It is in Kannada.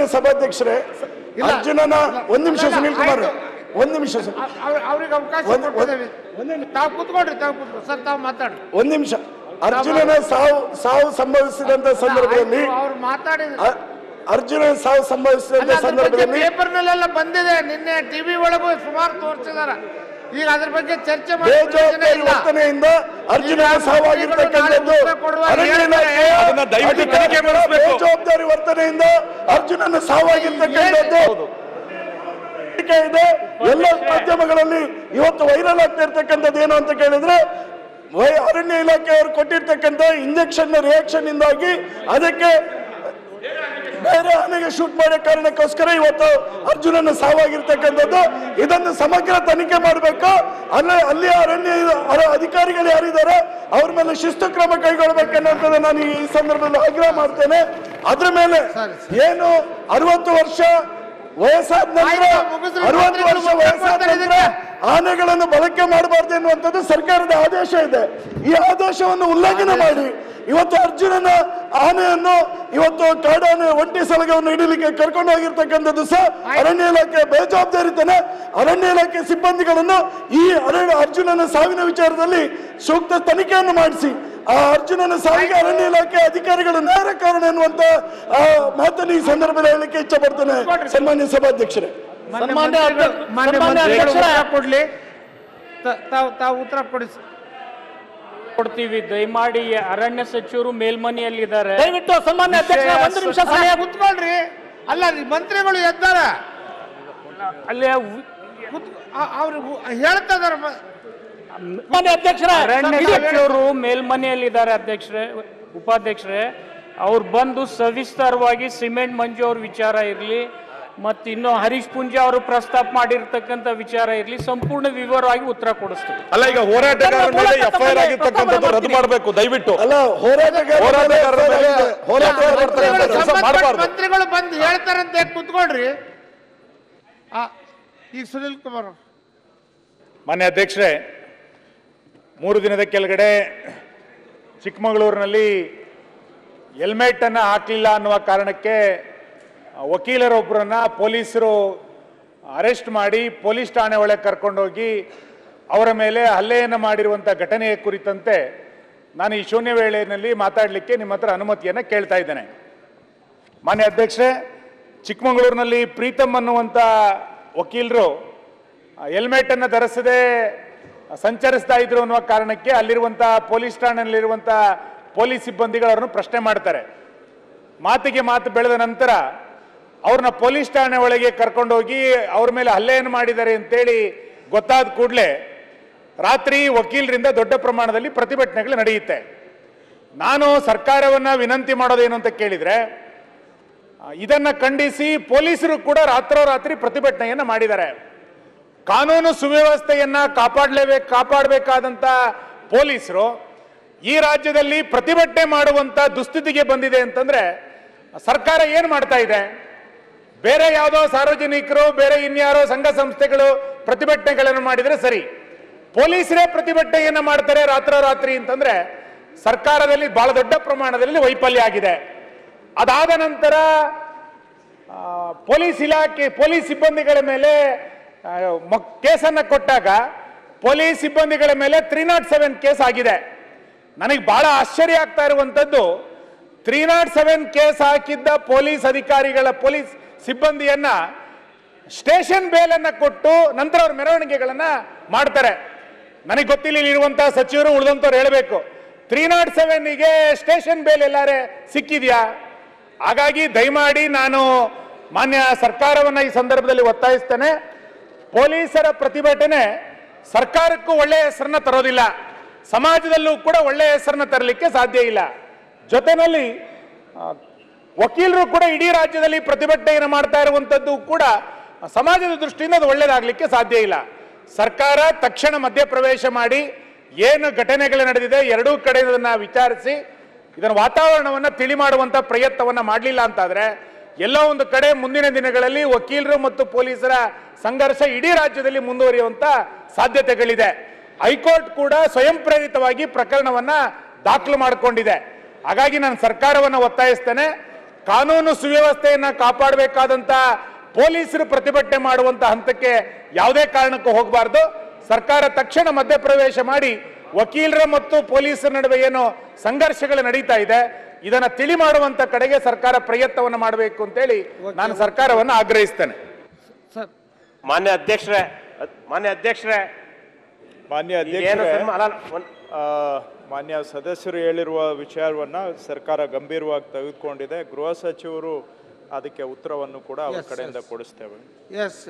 ಸನ್ಮಾನ್ಯ ಸಭಾಧ್ಯಕ್ಷರೇ, ಅರ್ಜುನನ ಒಂದು ನಿಮಿಷ ಸುನೀಲ್ ಕುಮಾರ್, ಒಂದು ನಿಮಿಷ ಅವ್ರಿಗೆ ಅವಕಾಶ ಕೊಟ್ಟಿದ್ದೇವೆ. ತಾವು ಕೂತ್ಕೊಳ್ರಿ, ಸರ್ ತಾವು ಮಾತಾಡಿ. ಒಂದು ನಿಮಿಷ. ಅರ್ಜುನನ ಸಾವು ಸಂಭವಿಸಿದಂತ ಸಂದರ್ಭದಲ್ಲಿ ಅವ್ರು ಮಾತಾಡಿದ್ರು. ಅರ್ಜುನ ಸಾವು ಸಂಭವಿಸಿದಂತ ಸಂದರ್ಭದಲ್ಲಿ ಪೇಪರ್ನಲ್ಲೆಲ್ಲ ಬಂದಿದೆ, ನಿನ್ನೆ ಟಿವಿ ಒಳಗೂ ಸುಮಾರು ತೋರಿಸಿದಾರ. ಈಗ ಅದ್ರ ಬಗ್ಗೆ ಚರ್ಚೆ ಬೇಜವಾಬ್ದಾರಿ ವರ್ತನೆಯಿಂದ ಅರ್ಜುನನ ಸಾವಾಗಿರ್ತಕ್ಕಂಥದ್ದು ಬೇಜವಾಬ್ದಾರಿ ವರ್ತನೆಯಿಂದ ಅರ್ಜುನನ ಸಾವಾಗಿರ್ತಕ್ಕಂಥದ್ದು ಇದೆ. ಎಲ್ಲ ಮಾಧ್ಯಮಗಳಲ್ಲಿ ಇವತ್ತು ವೈರಲ್ ಆಗ್ತಾ ಇರ್ತಕ್ಕಂಥದ್ದು ಏನು ಅಂತ ಕೇಳಿದ್ರೆ, ಅರಣ್ಯ ಇಲಾಖೆಯವರು ಕೊಟ್ಟಿರ್ತಕ್ಕಂಥ ಇಂಜೆಕ್ಷನ್ ರಿಯಾಕ್ಷನ್ ಇಂದಾಗಿ ಅದಕ್ಕೆ ಬೇರೆ ಆನೆಗೆ ಶೂಟ್ ಮಾಡೋ ಕಾರಣಕ್ಕೋಸ್ಕರ ಇವತ್ತು ಅರ್ಜುನನ ಸಾವಾಗಿರ್ತಕ್ಕಂಥದ್ದು. ಇದನ್ನು ಸಮಗ್ರ ತನಿಖೆ ಮಾಡಬೇಕು. ಅಲ್ಲಿ ಅರಣ್ಯ ಅಧಿಕಾರಿಗಳು ಯಾರಿದ್ದಾರೆ ಅವ್ರ ಮೇಲೆ ಶಿಸ್ತು ಕ್ರಮ ಕೈಗೊಳ್ಳಬೇಕನ್ನೋಂಥದ್ದು ನಾನು ಈ ಸಂದರ್ಭದಲ್ಲಿ ಆಗ್ರಹ ಮಾಡ್ತೇನೆ. ಅದ್ರ ಮೇಲೆ ಏನು 60 ವರ್ಷ ವಯಸ್ಸಾದ ನಂತರ 60 ವರ್ಷ ವಯಸ್ಸಾದ ನಂತರ ಆನೆಗಳನ್ನು ಬಳಕೆ ಮಾಡಬಾರ್ದು ಎನ್ನುವಂಥದ್ದು ಸರ್ಕಾರದ ಆದೇಶ ಇದೆ. ಈ ಆದೇಶವನ್ನು ಉಲ್ಲಂಘನೆ ಮಾಡಿ ಇವತ್ತು ಅರ್ಜುನನ ಆನೆಯನ್ನು ಇವತ್ತು ಕಾಡಾನೆ ಒಂಟಿ ಸಲಗವನ್ನು ಹಿಡಿಲಿಕ್ಕೆ ಕರ್ಕೊಂಡು ಹೋಗಿರ್ತಕ್ಕಂಥದ್ದು ಸಹ ಅರಣ್ಯ ಇಲಾಖೆ ಬೇಜವಾಬ್ದಾರಿತನ. ಅರಣ್ಯ ಇಲಾಖೆ ಸಿಬ್ಬಂದಿಗಳನ್ನು ಈ ಅರ್ಜುನನ ಸಾವಿನ ವಿಚಾರದಲ್ಲಿ ಸೂಕ್ತ ತನಿಖೆಯನ್ನು ಮಾಡಿಸಿ ಆ ಅರ್ಜುನನ ಸಾವಿಗೆ ಅರಣ್ಯ ಇಲಾಖೆ ಅಧಿಕಾರಿಗಳು ನೇರ ಕಾರಣ ಎನ್ನುವಂತ ಮಾತನ್ನು ಈ ಸಂದರ್ಭದಲ್ಲಿ ಹೇಳಲಿಕ್ಕೆ ಇಚ್ಛೆ ಪಡ್ತೇನೆ. ಸನ್ಮಾನ್ಯ ಸಭಾಧ್ಯಕ್ಷರೇ, ಕೊಡ್ಲಿ, ತಾವು ಉತ್ತರ ಕೊಡಿ. ಕೊಡ್ತೀವಿ. ದಯಮಾಡಿ ಅರಣ್ಯ ಸಚಿವರು ಮೇಲ್ಮನೆಯಲ್ಲಿದ್ದಾರೆ, ದಯವಿಟ್ಟು ಸನ್ಮಾನ್ಯ ಅಧ್ಯಕ್ಷ ಒಂದು ನಿಮಿಷ ಸಮಯ ಕುತ್ಕೊಳ್ರಿ. ಅಲ್ಲ, ಮಂತ್ರಿಗಳು ಎದ್ದಾರ, ಅಲ್ಲಿ ಅವ್ರು ಹೇಳ್ತಾ ಇದಾರ. ಅರಣ್ಯ ಸಚಿವರು ಮೇಲ್ಮನೆಯಲ್ಲಿದ್ದಾರೆ. ಅಧ್ಯಕ್ಷರೇ, ಉಪಾಧ್ಯಕ್ಷರೇ, ಅವ್ರು ಬಂದು ಸವಿಸ್ತಾರವಾಗಿ ಸಿಮೆಂಟ್ ಮಂಜು ಅವ್ರ ವಿಚಾರ ಇರಲಿ ಮತ್ತು ಇನ್ನು ಹರೀಶ್ ಪುಂಜಾ ಅವರು ಪ್ರಸ್ತಾಪ ಮಾಡಿರ್ತಕ್ಕಂಥ ವಿಚಾರ ಇರಲಿ, ಸಂಪೂರ್ಣ ವಿವರವಾಗಿ ಉತ್ತರ ಕೊಡಿಸ್ತೀವಿ. ಅಲ್ಲ, ಈಗ ಹೋರಾಟಗಾರರ ಮೇಲೆ ಎಫ್ಐಆರ್ ಆಗಿರ್ತಕ್ಕಂಥದ್ದು ರದ್ದು ಮಾಡಬೇಕು ದಯವಿಟ್ಟು. ಅಲ್ಲ, ಮಂತ್ರಿಗಳು ಬಂದು ಹೇಳ್ತಾರಂತೆ ಕೂತ್ಕೊಳ್ರಿ. ಈಗ ಸುನೀಲ್ ಕುಮಾರ್. ಮಾನ್ಯ ಅಧ್ಯಕ್ಷರೇ, 3 ದಿನದ ಕೆಳಗಡೆ ಚಿಕ್ಕಮಗಳೂರಿನಲ್ಲಿ ಹೆಲ್ಮೆಟ್ ಅನ್ನ ಹಾಕಲಿಲ್ಲ ಅನ್ನುವ ಕಾರಣಕ್ಕೆ ವಕೀಲರೊಬ್ಬರನ್ನ ಪೊಲೀಸರು ಅರೆಸ್ಟ್ ಮಾಡಿ ಪೊಲೀಸ್ ಠಾಣೆ ಒಳಗೆ ಕರ್ಕೊಂಡೋಗಿ ಅವರ ಮೇಲೆ ಹಲ್ಲೆಯನ್ನು ಮಾಡಿರುವಂಥ ಘಟನೆಯ ಕುರಿತಂತೆ ನಾನು ಈ ಶೂನ್ಯ ವೇಳೆಯಲ್ಲಿ ಮಾತಾಡಲಿಕ್ಕೆ ನಿಮ್ಮ ಹತ್ರ ಅನುಮತಿಯನ್ನು ಕೇಳ್ತಾ ಇದ್ದೇನೆ. ಮಾನ್ಯ ಅಧ್ಯಕ್ಷರೇ, ಚಿಕ್ಕಮಗಳೂರಿನಲ್ಲಿ ಪ್ರೀತಮ್ ಅನ್ನುವಂಥ ವಕೀಲರು ಹೆಲ್ಮೆಟನ್ನು ಧರಿಸದೆ ಸಂಚರಿಸ್ತಾ ಇದ್ರು ಅನ್ನುವ ಕಾರಣಕ್ಕೆ ಅಲ್ಲಿರುವಂಥ ಪೊಲೀಸ್ ಠಾಣೆಯಲ್ಲಿರುವಂಥ ಪೊಲೀಸ್ ಸಿಬ್ಬಂದಿಗಳು ಪ್ರಶ್ನೆ ಮಾಡ್ತಾರೆ. ಮಾತಿಗೆ ಮಾತು ಬೆಳೆದ ನಂತರ ಅವ್ರನ್ನ ಪೊಲೀಸ್ ಠಾಣೆ ಒಳಗೆ ಕರ್ಕೊಂಡೋಗಿ ಅವ್ರ ಮೇಲೆ ಹಲ್ಲೆಯನ್ನು ಮಾಡಿದ್ದಾರೆ ಅಂತೇಳಿ ಗೊತ್ತಾದ ಕೂಡಲೇ ರಾತ್ರಿ ವಕೀಲರಿಂದ ದೊಡ್ಡ ಪ್ರಮಾಣದಲ್ಲಿ ಪ್ರತಿಭಟನೆಗಳು ನಡೆಯುತ್ತೆ. ನಾನು ಸರ್ಕಾರವನ್ನ ವಿನಂತಿ ಮಾಡೋದೇನು ಅಂತ ಕೇಳಿದ್ರೆ, ಇದನ್ನ ಖಂಡಿಸಿ ಪೊಲೀಸರು ಕೂಡ ರಾತ್ರೋರಾತ್ರಿ ಪ್ರತಿಭಟನೆಯನ್ನ ಮಾಡಿದ್ದಾರೆ. ಕಾನೂನು ಸುವ್ಯವಸ್ಥೆಯನ್ನ ಕಾಪಾಡಬೇಕಾದಂತ ಪೊಲೀಸರು ಈ ರಾಜ್ಯದಲ್ಲಿ ಪ್ರತಿಭಟನೆ ಮಾಡುವಂತ ದುಸ್ಥಿತಿಗೆ ಬಂದಿದೆ ಅಂತಂದ್ರೆ ಸರ್ಕಾರ ಏನು ಮಾಡ್ತಾ ಇದೆ? ಬೇರೆ ಯಾವುದೋ ಸಾರ್ವಜನಿಕರು, ಬೇರೆ ಇನ್ಯಾರೋ ಸಂಘ ಸಂಸ್ಥೆಗಳು ಪ್ರತಿಭಟನೆಗಳನ್ನು ಮಾಡಿದ್ರೆ ಸರಿ, ಪೊಲೀಸರೇ ಪ್ರತಿಭಟನೆಯನ್ನ ಮಾಡ್ತಾರೆ ರಾತ್ರೋರಾತ್ರಿ ಅಂತಂದ್ರೆ ಸರ್ಕಾರದಲ್ಲಿ ಬಹಳ ದೊಡ್ಡ ಪ್ರಮಾಣದಲ್ಲಿ ವೈಫಲ್ಯ ಆಗಿದೆ. ಅದಾದ ನಂತರ ಪೊಲೀಸ್ ಇಲಾಖೆ ಪೊಲೀಸ್ ಸಿಬ್ಬಂದಿಗಳ ಮೇಲೆ ಕೇಸನ್ನ ಕೊಟ್ಟಾಗ ಪೊಲೀಸ್ ಸಿಬ್ಬಂದಿಗಳ ಮೇಲೆ 307 ಕೇಸ್ ಆಗಿದೆ. ನನಗೆ ಬಹಳ ಆಶ್ಚರ್ಯ ಆಗ್ತಾ ಇರುವಂತದ್ದು, 307 ಕೇಸ್ ಹಾಕಿದ್ದ ಪೊಲೀಸ್ ಅಧಿಕಾರಿಗಳ ಪೊಲೀಸ್ ಸಿಬ್ಬಂದಿಯನ್ನ ಸ್ಟೇಷನ್ ಬೇಲ್ ಅನ್ನ ಕೊಟ್ಟು ನಂತರ ಅವ್ರ ಮೆರವಣಿಗೆಗಳನ್ನ ಮಾಡ್ತಾರೆ. ನನಗೆ ಗೊತ್ತಿಲ್ಲ, ಇಲ್ಲಿರುವಂತಹ ಸಚಿವರು ಉಳಿದಂತವ್ರು ಹೇಳಬೇಕು, 307ಗೆ ಸ್ಟೇಷನ್ ಬೇಲ್ ಎಲ್ಲಾರೆ ಸಿಕ್ಕಿದ್ಯಾ? ಹಾಗಾಗಿ ದಯಮಾಡಿ ನಾನು ಮಾನ್ಯ ಸರ್ಕಾರವನ್ನ ಈ ಸಂದರ್ಭದಲ್ಲಿ ಒತ್ತಾಯಿಸ್ತೇನೆ. ಪೊಲೀಸರ ಪ್ರತಿಭಟನೆ ಸರ್ಕಾರಕ್ಕೂ ಒಳ್ಳೆಯ ಹೆಸರನ್ನ ತರೋದಿಲ್ಲ, ಸಮಾಜದಲ್ಲೂ ಕೂಡ ಒಳ್ಳೆಯ ಹೆಸರನ್ನ ತರಲಿಕ್ಕೆ ಸಾಧ್ಯ ಇಲ್ಲ. ಜೊತೆಯಲ್ಲಿ ವಕೀಲರು ಕೂಡ ಇಡೀ ರಾಜ್ಯದಲ್ಲಿ ಪ್ರತಿಭಟನೆಯನ್ನು ಮಾಡ್ತಾ ಇರುವಂತದ್ದು ಕೂಡ ಸಮಾಜದ ದೃಷ್ಟಿಯಿಂದ ಅದು ಒಳ್ಳೆಯದಾಗಲಿಕ್ಕೆ ಸಾಧ್ಯ ಇಲ್ಲ. ಸರ್ಕಾರ ತಕ್ಷಣ ಮಧ್ಯಪ್ರವೇಶ ಮಾಡಿ ಏನು ಘಟನೆಗಳು ನಡೆದಿದೆ ಎರಡೂ ಕಡೆ ವಿಚಾರಿಸಿ ಇದರ ವಾತಾವರಣವನ್ನು ತಿಳಿ ಮಾಡುವಂತ ಪ್ರಯತ್ನವನ್ನ ಮಾಡಲಿಲ್ಲ ಅಂತಾದ್ರೆ ಎಲ್ಲೋ ಒಂದು ಕಡೆ ಮುಂದಿನ ದಿನಗಳಲ್ಲಿ ವಕೀಲರು ಮತ್ತು ಪೊಲೀಸರ ಸಂಘರ್ಷ ಇಡೀ ರಾಜ್ಯದಲ್ಲಿ ಮುಂದುವರಿಯುವಂತ ಸಾಧ್ಯತೆಗಳಿದೆ. ಹೈಕೋರ್ಟ್ ಕೂಡ ಸ್ವಯಂ ಪ್ರೇರಿತವಾಗಿ ಪ್ರಕರಣವನ್ನ ದಾಖಲು ಮಾಡಿಕೊಂಡಿದೆ. ಹಾಗಾಗಿ ನಾನು ಸರ್ಕಾರವನ್ನು ಒತ್ತಾಯಿಸ್ತೇನೆ, ಕಾನೂನು ಸುವ್ಯವಸ್ಥೆಯನ್ನ ಕಾಪಾಡಬೇಕಾದಂತ ಪೊಲೀಸರು ಪ್ರತಿಭಟನೆ ಮಾಡುವಂತ ಹಂತಕ್ಕೆ ಯಾವುದೇ ಕಾರಣಕ್ಕೂ ಹೋಗಬಾರ್ದು. ಸರ್ಕಾರ ತಕ್ಷಣ ಮಧ್ಯಪ್ರವೇಶ ಮಾಡಿ ವಕೀಲರ ಮತ್ತು ಪೊಲೀಸರ ನಡುವೆ ಏನು ಸಂಘರ್ಷಗಳು ನಡೀತಾ ಇದೆ ಇದನ್ನ ತಿಳಿ ಮಾಡುವಂತ ಕಡೆಗೆ ಸರ್ಕಾರ ಪ್ರಯತ್ನವನ್ನು ಮಾಡಬೇಕು ಅಂತೇಳಿ ನಾನು ಸರ್ಕಾರವನ್ನು ಆಗ್ರಹಿಸ್ತೇನೆ. ಮಾನ್ಯ ಅಧ್ಯಕ್ಷರೇ ಮಾನ್ಯ ಸದಸ್ಯರು ಹೇಳಿರುವ ವಿಚಾರವನ್ನ ಸರ್ಕಾರ ಗಂಭೀರವಾಗಿ ತೆಗೆದುಕೊಂಡಿದೆ. ಗೃಹ ಸಚಿವರು ಅದಕ್ಕೆ ಉತ್ತರವನ್ನು ಕೂಡ ಅವರ ಕಡೆಯಿಂದ ಕೊಡಿಸ್ತೇವೆ. ಎಸ್